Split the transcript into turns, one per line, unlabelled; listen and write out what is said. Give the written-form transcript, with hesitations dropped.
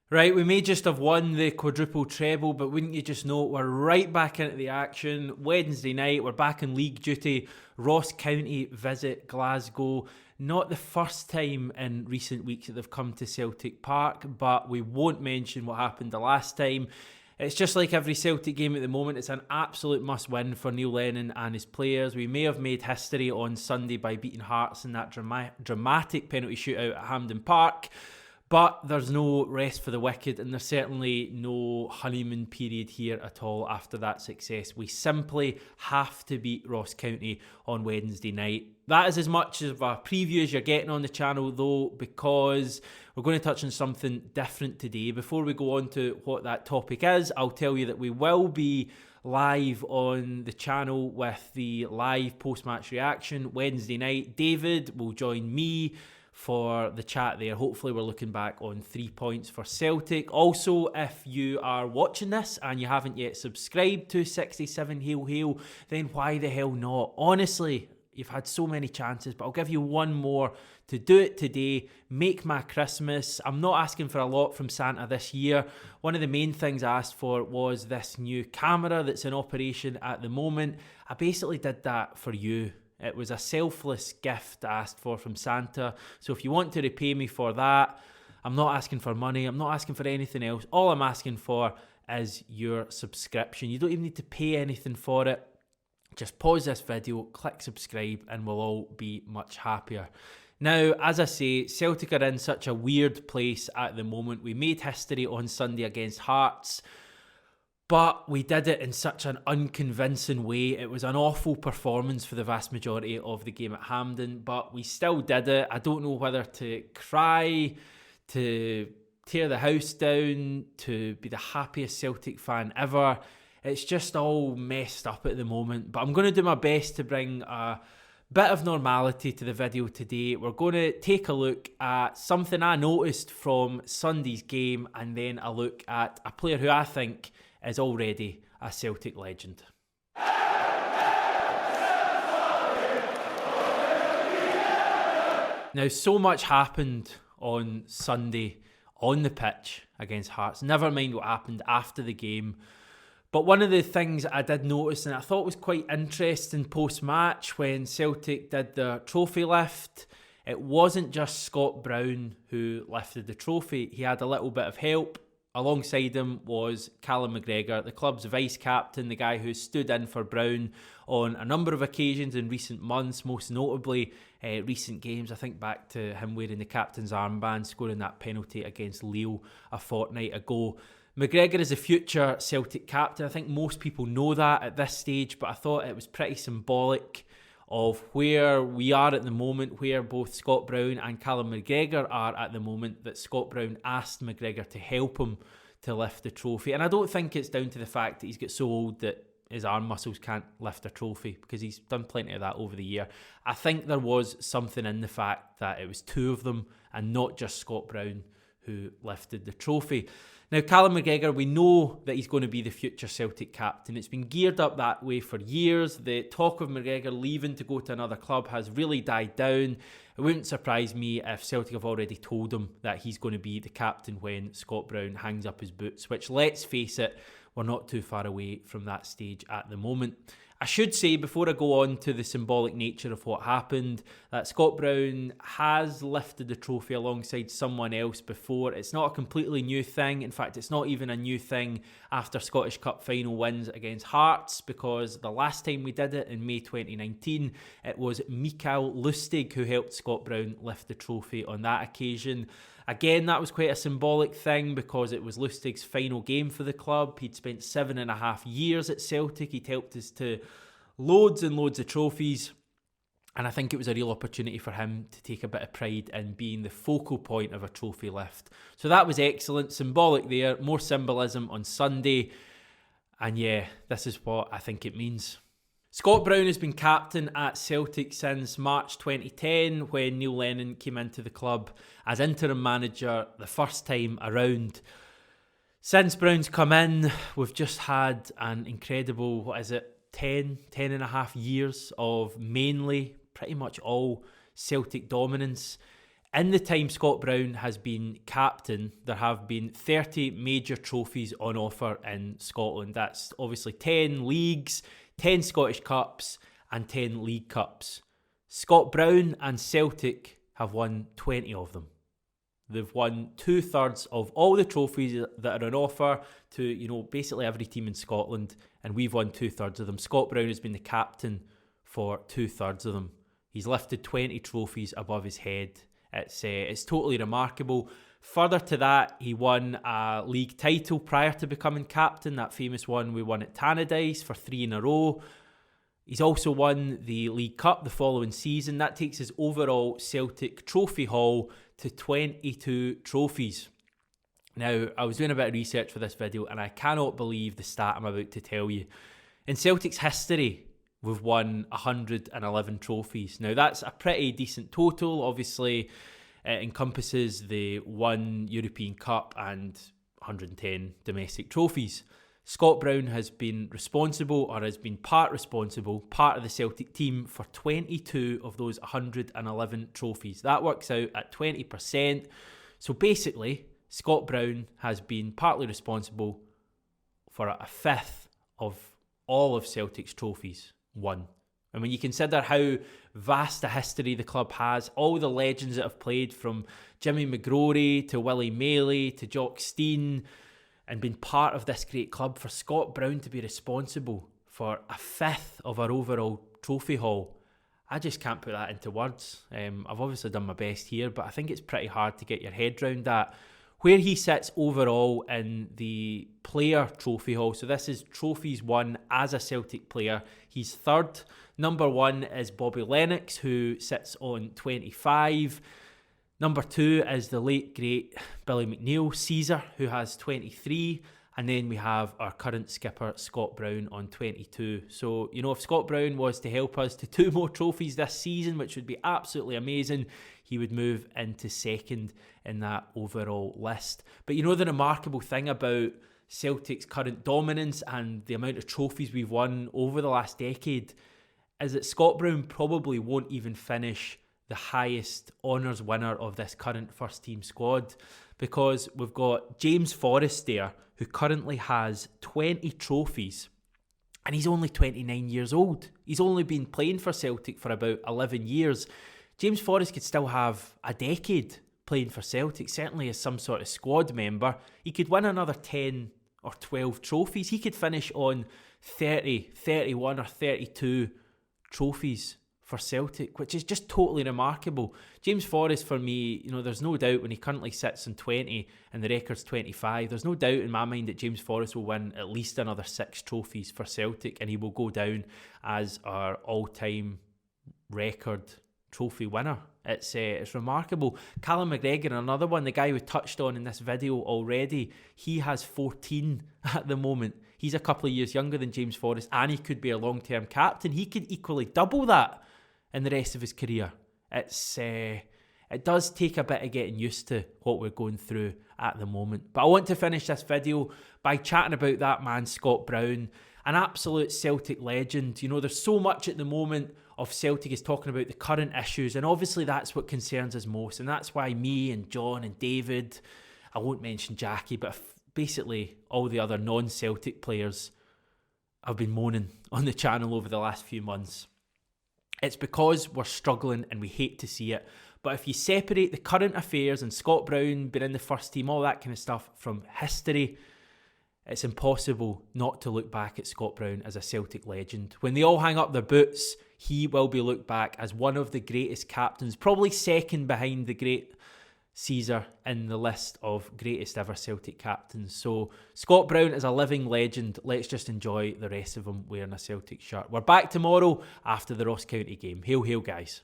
Right, we may just have won the quadruple treble, but wouldn't you just know we're right back into the action. Wednesday night, we're back in league duty. Ross County visit Glasgow. Not the first time in recent weeks that they've come to Celtic Park, but we won't mention what happened the last time. It's just like every Celtic game at the moment. It's an absolute must-win for Neil Lennon and his players. We may have made history on Sunday by beating Hearts in that dramatic penalty shootout at Hampden Park. But there's no rest for the wicked, and there's certainly no honeymoon period here at all after that success. We simply have to beat Ross County on Wednesday night. That is as much of a preview as you're getting on the channel, though, because we're going to touch on something different today. Before we go on to what that topic is, I'll tell you that we will be live on the channel with the live post-match reaction Wednesday night. David will join me for the chat there. Hopefully we're looking back on 3 points for Celtic. Also, if you are watching this and you haven't yet subscribed to 67 Hail Hail, then why the hell not? Honestly, you've had so many chances, but I'll give you one more to do it today. Make my Christmas. I'm not asking for a lot from Santa this year. One of the main things I asked for was this new camera that's in operation at the moment. I basically did that for you. It was a selfless gift I asked for from Santa. So if you want to repay me for that, I'm not asking for money. I'm not asking for anything else. All I'm asking for is your subscription. You don't even need to pay anything for it. Just pause this video, click subscribe, and we'll all be much happier. Now, as I say, Celtic are in such a weird place at the moment. We made history on Sunday against Hearts, but we did it in such an unconvincing way. It was an awful performance for the vast majority of the game at Hampden, but we still did it. I don't know whether to cry, to tear the house down, to be the happiest Celtic fan ever. It's just all messed up at the moment, but I'm going to do my best to bring a bit of normality to the video today. We're going to take a look at something I noticed from Sunday's game, and then a look at a player who I think is already a Celtic legend. Now, so much happened on Sunday on the pitch against Hearts. Never mind what happened after the game. But one of the things I did notice, and I thought was quite interesting post-match when Celtic did their trophy lift, it wasn't just Scott Brown who lifted the trophy. He had a little bit of help. Alongside him was Callum McGregor, the club's vice-captain, the guy who stood in for Brown on a number of occasions in recent months, most notably recent games. I think back to him wearing the captain's armband, scoring that penalty against Lille a fortnight ago. McGregor is a future Celtic captain. I think most people know that at this stage, but I thought it was pretty symbolic of where we are at the moment, where both Scott Brown and Callum McGregor are at the moment, that Scott Brown asked McGregor to help him to lift the trophy. And I don't think it's down to the fact that he's got so old that his arm muscles can't lift a trophy, because he's done plenty of that over the year. I think there was something in the fact that it was two of them and not just Scott Brown who lifted the trophy. Now, Callum McGregor, we know that he's going to be the future Celtic captain. It's been geared up that way for years. The talk of McGregor leaving to go to another club has really died down. It wouldn't surprise me if Celtic have already told him that he's going to be the captain when Scott Brown hangs up his boots, which, let's face it, we're not too far away from that stage at the moment. I should say, before I go on to the symbolic nature of what happened, that Scott Brown has lifted the trophy alongside someone else before. It's not a completely new thing. In fact, it's not even a new thing after Scottish Cup final wins against Hearts, because the last time we did it in May 2019, it was Mikael Lustig who helped Scott Brown lift the trophy on that occasion. Again, that was quite a symbolic thing because it was Lustig's final game for the club. He'd spent 7.5 years at Celtic. He'd helped us to loads and loads of trophies. And I think it was a real opportunity for him to take a bit of pride in being the focal point of a trophy lift. So that was excellent. Symbolic there. More symbolism on Sunday. And yeah, this is what I think it means. Scott Brown has been captain at Celtic since March 2010, when Neil Lennon came into the club as interim manager the first time around. Since Brown's come in, we've just had an incredible, 10 and a half years of mainly pretty much all Celtic dominance. In the time Scott Brown has been captain, there have been 30 major trophies on offer in Scotland. That's obviously 10 leagues, 10 Scottish Cups and 10 League Cups. Scott Brown and Celtic have won 20 of them. They've won 2/3 of all the trophies that are on offer to, basically every team in Scotland, and we've won 2/3 of them. Scott Brown has been the captain for 2/3 of them. He's lifted 20 trophies above his head. It's totally remarkable. Further to that, he won a league title prior to becoming captain, that famous one we won at Tannadice for 3 in a row. He's also won the League Cup the following season. That takes his overall Celtic trophy haul to 22 trophies. Now, I was doing a bit of research for this video and I cannot believe the stat I'm about to tell you. In Celtic's history, we've won 111 trophies. Now, that's a pretty decent total. Obviously, it encompasses the 1 European Cup and 110 domestic trophies. Scott Brown has been responsible, or has been part of the Celtic team for 22 of those 111 trophies. That works out at 20%. So basically, Scott Brown has been partly responsible for a fifth of all of Celtic's trophies won. And when you consider how vast a history the club has, all the legends that have played, from Jimmy McGregor to Willie Maley to Jock Stein, and been part of this great club, for Scott Brown to be responsible for a fifth of our overall trophy haul, I just can't put that into words. I've obviously done my best here, but I think it's pretty hard to get your head round that. Where he sits overall in the player trophy haul, so this is trophies won as a Celtic player, he's third. Number 1 is Bobby Lennox, who sits on 25. Number 2 is the late, great Billy McNeil, Caesar, who has 23. And then we have our current skipper, Scott Brown, on 22. So, if Scott Brown was to help us to 2 more trophies this season, which would be absolutely amazing, he would move into second in that overall list. But the remarkable thing about Celtic's current dominance and the amount of trophies we've won over the last decade is that Scott Brown probably won't even finish the highest honours winner of this current first team squad, because we've got James Forrest there, who currently has 20 trophies, and he's only 29 years old. He's only been playing for Celtic for about 11 years. James Forrest could still have a decade playing for Celtic, certainly as some sort of squad member. He could win another 10 or 12 trophies. He could finish on 30, 31 or 32 trophies for Celtic, which is just totally remarkable. James Forrest, for me, there's no doubt, when he currently sits on 20 and the record's 25, there's no doubt in my mind that James Forrest will win at least another 6 trophies for Celtic, and he will go down as our all-time record trophy winner. It's remarkable. Callum McGregor, another one, the guy we touched on in this video already, he has 14 at the moment. He's a couple of years younger than James Forrest, and he could be a long-term captain. He could equally double that in the rest of his career. It does take a bit of getting used to what we're going through at the moment. But I want to finish this video by chatting about that man, Scott Brown, an absolute Celtic legend. There's so much at the moment of Celtic is talking about the current issues, and obviously that's what concerns us most, and that's why me and John and David, I won't mention Jackie, but basically all the other non-Celtic players have been moaning on the channel over the last few months. It's because we're struggling and we hate to see it. But if you separate the current affairs and Scott Brown being in the first team, all that kind of stuff, from history, it's impossible not to look back at Scott Brown as a Celtic legend. When they all hang up their boots, he will be looked back as one of the greatest captains, probably second behind the great Caesar in the list of greatest ever Celtic captains. So Scott Brown is a living legend. Let's just enjoy the rest of him wearing a Celtic shirt. We're back tomorrow after the Ross County game. Hail, hail, guys.